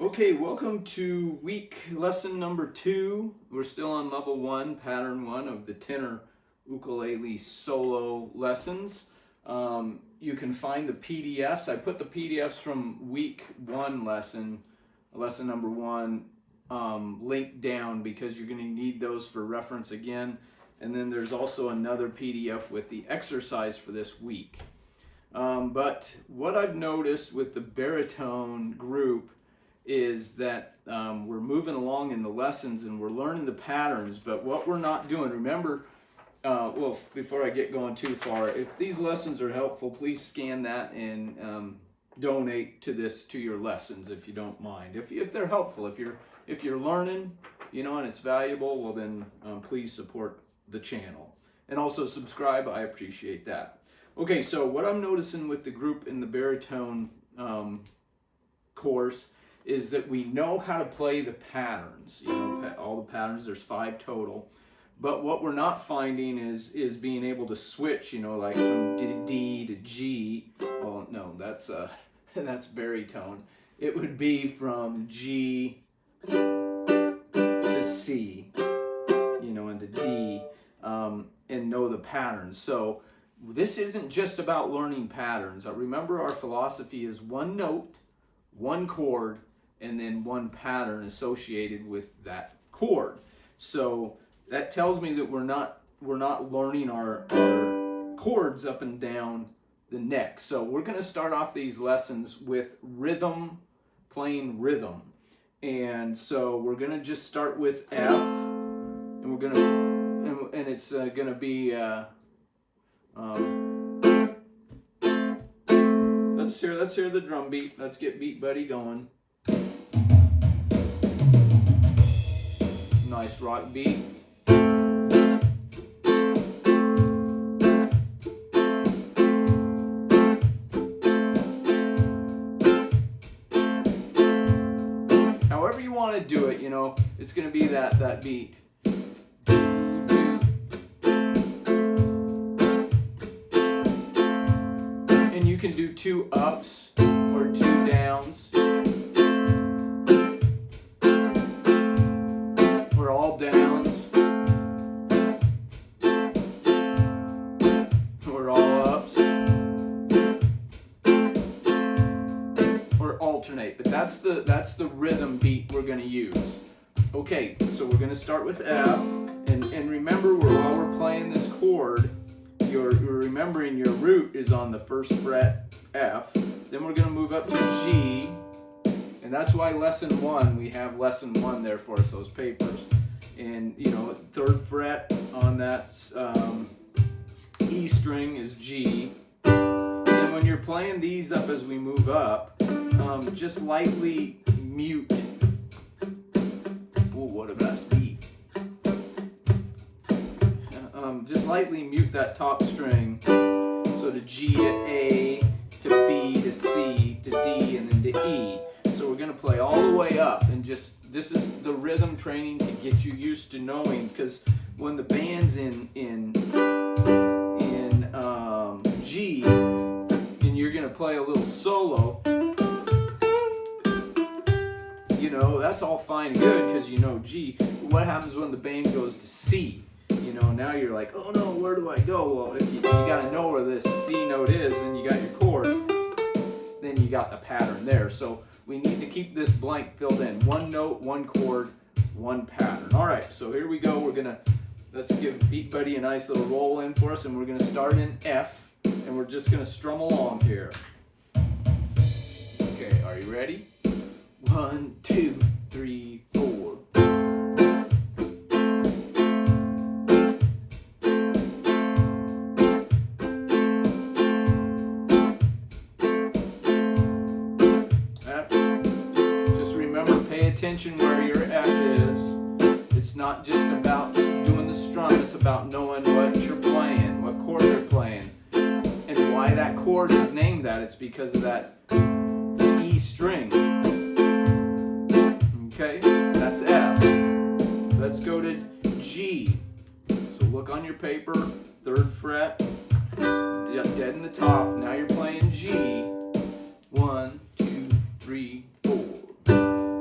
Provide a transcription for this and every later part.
Okay, welcome to week lesson number 2. We're still on level 1, pattern 1 of the tenor ukulele solo lessons. You can find the PDFs. I put the PDFs from week 1 lesson number 1, linked down because you're going to need those for reference again. And then there's also another PDF with the exercise for this week. But what I've noticed with the baritone group is that we're moving along in the lessons and we're learning the patterns, but what we're not doing, remember, well, before I get going too far, if these lessons are helpful, please scan that and donate to your lessons if you don't mind. If they're helpful, if you're learning, and it's valuable, well then please support the channel. And also subscribe, I appreciate that. Okay, so what I'm noticing with the group in the baritone course is that we know how to play the patterns, all the patterns, there's 5 total. But what we're not finding is being able to switch, like from D to G. Oh, no, that's that's baritone. It would be from G to C, into D, and know the patterns. So this isn't just about learning patterns. Remember, our philosophy is one note, one chord, and then one pattern associated with that chord. So that tells me that we're not learning our chords up and down the neck. So we're going to start off these lessons with rhythm, playing rhythm. And so we're going to just start with F, and we're going to, and it's going to be let's hear the drum beat. Let's get Beat Buddy going. Nice rock beat. However you want to do it, it's going to be that beat. And you can do 2 ups or 2 downs. Or all downs. Or all ups. Or alternate. But that's the rhythm beat we're going to use. Okay, so we're going to start with F. And remember, while we're playing this chord, you're remembering your root is on the 1st fret, F. Then we're going to move up to G. And that's why lesson 1, we have lesson 1 there for us, those papers. And, 3rd fret on that E string is G. And when you're playing these up as we move up, just lightly mute. Ooh, what a nice beat. Just lightly mute that top string. So to G to A, to B to C, to D, and then to E. So we're going to play all the way up, and this is the rhythm training to get you used to knowing, because when the band's in G, and you're going to play a little solo, that's all fine and good because you know G. What happens when the band goes to C? Now you're like, oh no, where do I go? Well, if you got to know where this C note is, then you got your chord, then you got the pattern there. So we need to keep this blank filled in. One note, one chord, one pattern. All right, so here we go. Let's give Beat Buddy a nice little roll in for us, and we're gonna start in F, and we're just gonna strum along here. Okay, are you ready? 1, 2, 3, 4. Attention where your F is. It's not just about doing the strum, it's about knowing what you're playing, what chord you're playing. And why that chord is named that, it's because of that E string. Okay, that's F. Let's go to G. So look on your paper, 3rd fret, dead in the top. Now you're playing G. 1, 2, 3, 4.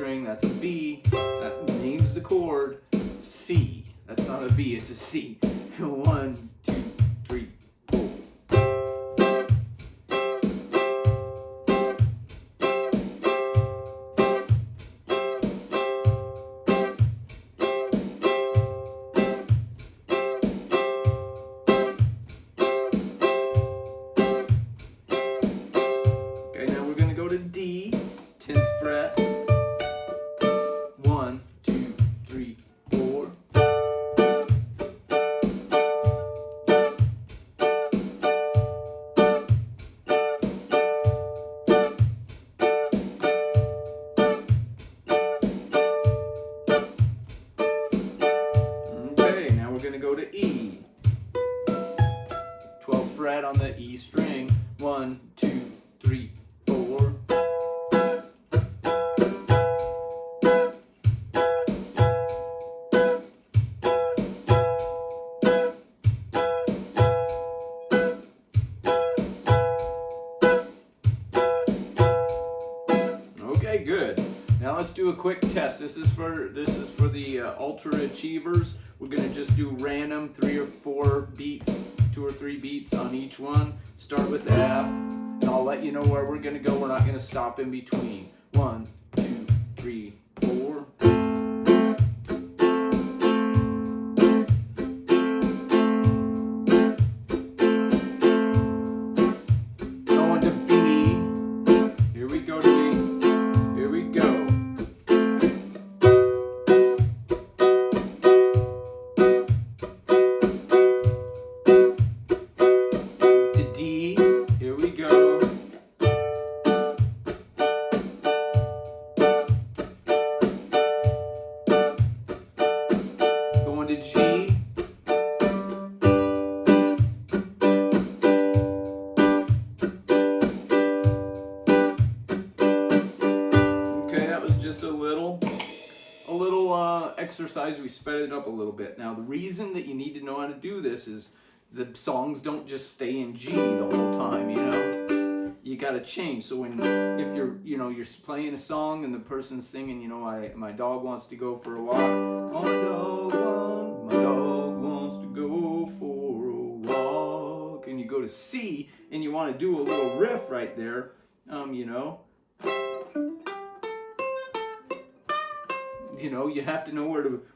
string, that's a B. That names the chord C. That's not a B, it's a C. 1, 2, 3, 4. Okay, now we're going to go to D, 10th fret. 1, 2, 3, 4. Okay, now we're going to go to E. 12th fret on the E string. 1, 2, 3, 4. Okay, good. Now let's do a quick test. This is for the ultra achievers. We're gonna just do random 3 or 4 beats, 2 or 3 beats on each one. Start with F, and I'll let you know where we're gonna go. We're not gonna stop in between. 1, 2, 3, 4. Going to B. Here we go to B. Here we go. To D. Here we go. Going to G. Okay, that was just a little exercise. We sped it up a little bit. Now, the reason that you need to know how to do this is the songs don't just stay in G the whole time, you know? You got to change. So if you're playing a song and the person's singing, my dog wants to go for a walk. Oh, my dog wants to go for a walk. And you go to C and you want to do a little riff right there, you have to know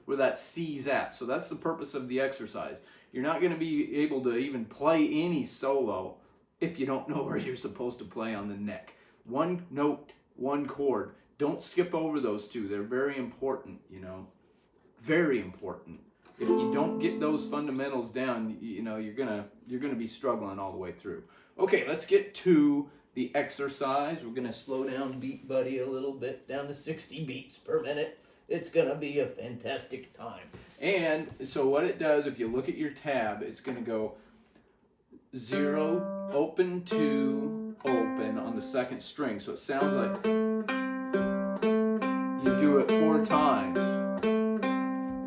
where that C's at. So that's the purpose of the exercise. You're not going to be able to even play any solo if you don't know where you're supposed to play on the neck. One note, one chord. Don't skip over those two. They're very important, very important. If you don't get those fundamentals down, you're gonna be struggling all the way through. Okay, let's get to the exercise. We're gonna slow down Beat Buddy a little bit, down to 60 beats per minute. It's gonna be a fantastic time. And so what it does, if you look at your tab, it's gonna go 0, open, 2, open on the second string. So it sounds like you do it 4 times.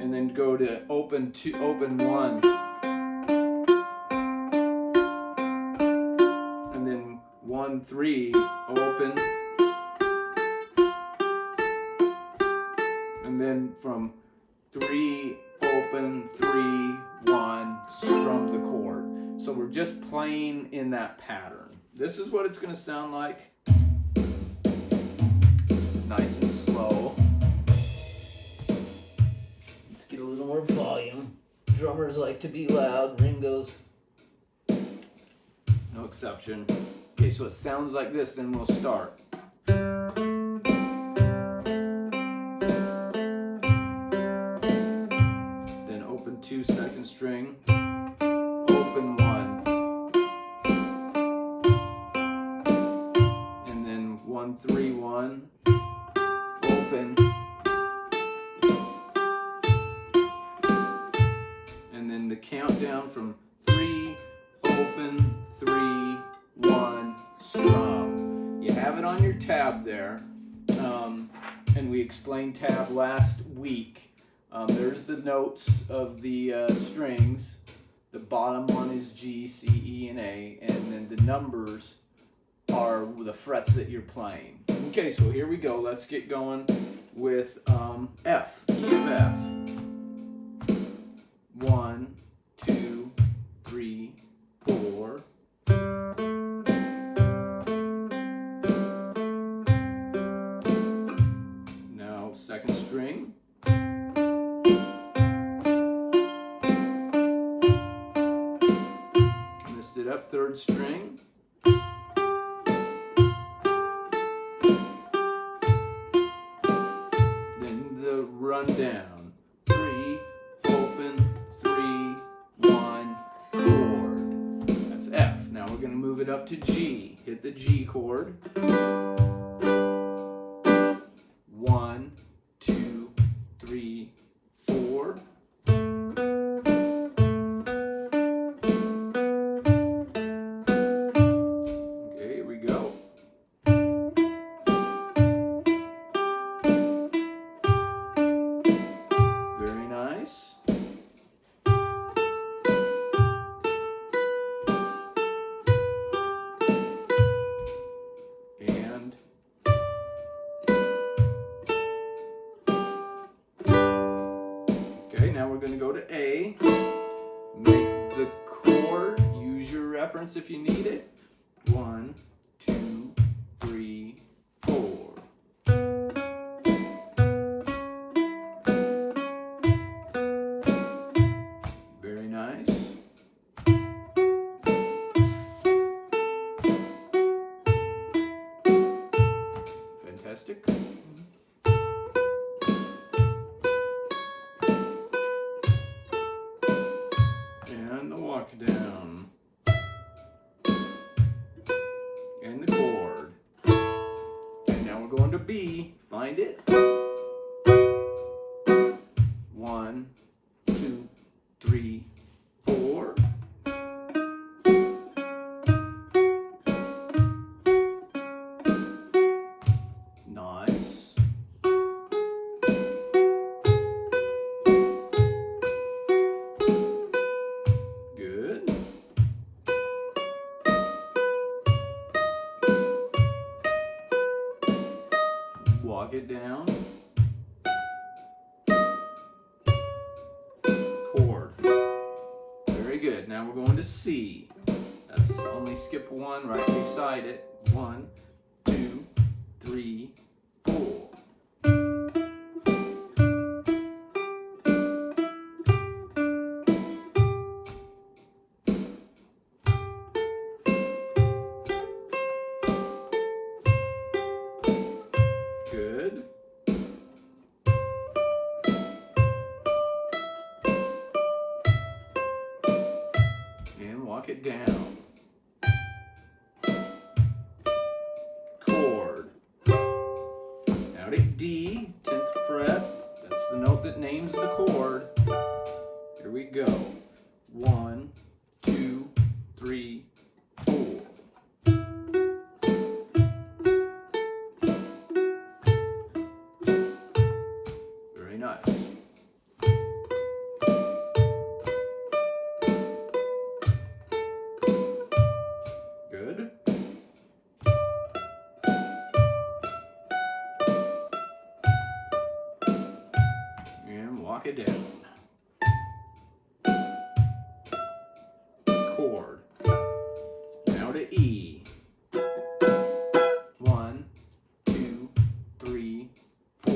And then go to open 2, open 1. And then 1, 3, open. And then from 3, open, 3, 1, strum the chord. So we're just playing in that pattern. This is what it's going to sound like. Nice and slow. Let's get a little more volume. Drummers like to be loud. Ringo's no exception. Okay, so it sounds like this, then we'll start. Then open 2, second string. Open 1. And then 1, 3, 1. Open. And then the countdown from 3, open, 3, 1, strum. You have it on your tab there. And we explained tab last week. There's the notes of the strings. The bottom one is G, C, E, and A. And then the numbers are the frets that you're playing. Okay, so here we go. Let's get going. with F, key of F. 1, 2, 3, 4. Now second string. Missed it up, third string. Run down. 3, open, 3, 1, chord. That's F. Now we're going to move it up to G. Hit the G chord. 1, 2, 3, 4. Okay, here we go. Okay, now we're going to go to A. Make the chord. Use your reference if you need it. 1, 2, 3, 4. Very nice. Fantastic. Walk down, and the chord. And now we're going to B. Find it. 1, 2, 3, 4. Nice. Walk it down. Chord. Very good. Now we're going to C. That's only skip 1 right beside it. 1, 2, 3, 4. Good. And walk it down. Chord. Now to D, 10th fret. That's the note that names the chord. Here we go. 1, 2, 3, 4. Nice. Good. And walk it down. Chord. Now to E. 1, 2, 3, 4.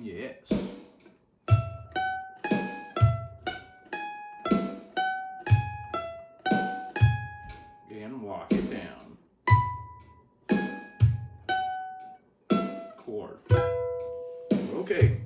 Yes. And walk it down. Chord. Okay.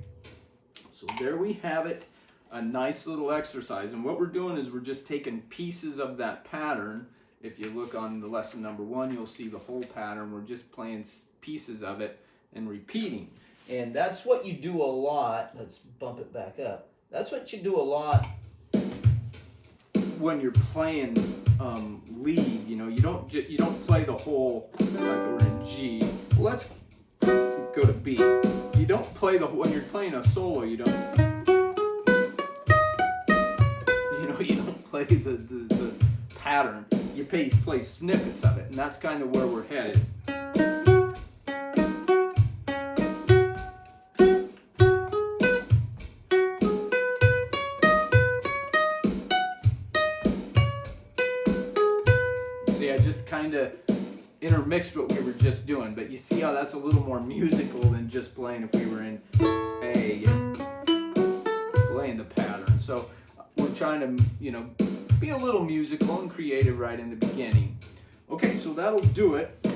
So there we have it. A nice little exercise. And what we're doing is we're just taking pieces of that pattern. If you look on the lesson number 1, you'll see the whole pattern. We're just playing pieces of it and repeating. And that's what you do a lot. Let's bump it back up. That's what you do a lot when you're playing lead. You know, you don't play the whole like we're in G. Well, let's go to B. You don't play when you're playing a solo, you don't play the pattern. You play snippets of it, and that's kind of where we're headed. See, I just kind of intermixed what we were just doing, but you see how that's a little more musical than just playing if we were in A and playing the pattern. So we're trying to, be a little musical and creative right in the beginning. Okay, so that'll do it.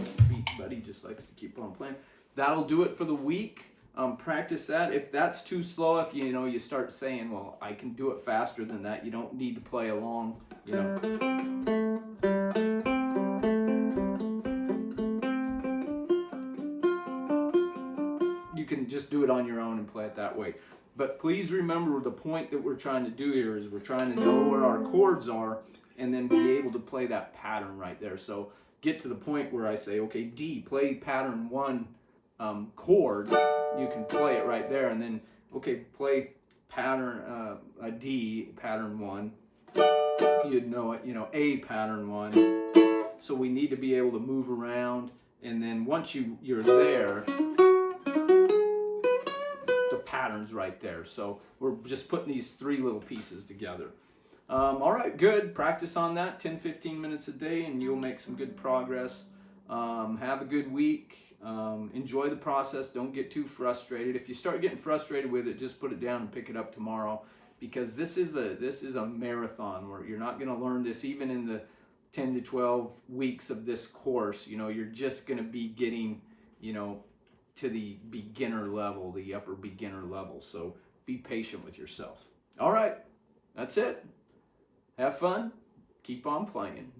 Buddy just likes to keep on playing. That'll do it for the week. Practice that. If that's too slow, if you start saying, well, I can do it faster than that, you don't need to play along, You can just do it on your own and play it that way. But please remember, the point that we're trying to do here is we're trying to know where our chords are and then be able to play that pattern right there. So get to the point where I say, okay, D, play pattern 1 chord. You can play it right there, and then, okay, play pattern a D, pattern 1. You'd know it, A, pattern 1. So we need to be able to move around, and then once you're there, patterns right there. So we're just putting these 3 little pieces together. All right, good. Practice on that 10-15 minutes a day, and you'll make some good progress. Have a good week. Enjoy the process. Don't get too frustrated. If you start getting frustrated with it, just put it down and pick it up tomorrow, because this is a marathon where you're not going to learn this even in the 10 to 12 weeks of this course. You're just going to be getting, to the beginner level, the upper beginner level. So be patient with yourself. All right, that's it. Have fun. Keep on playing.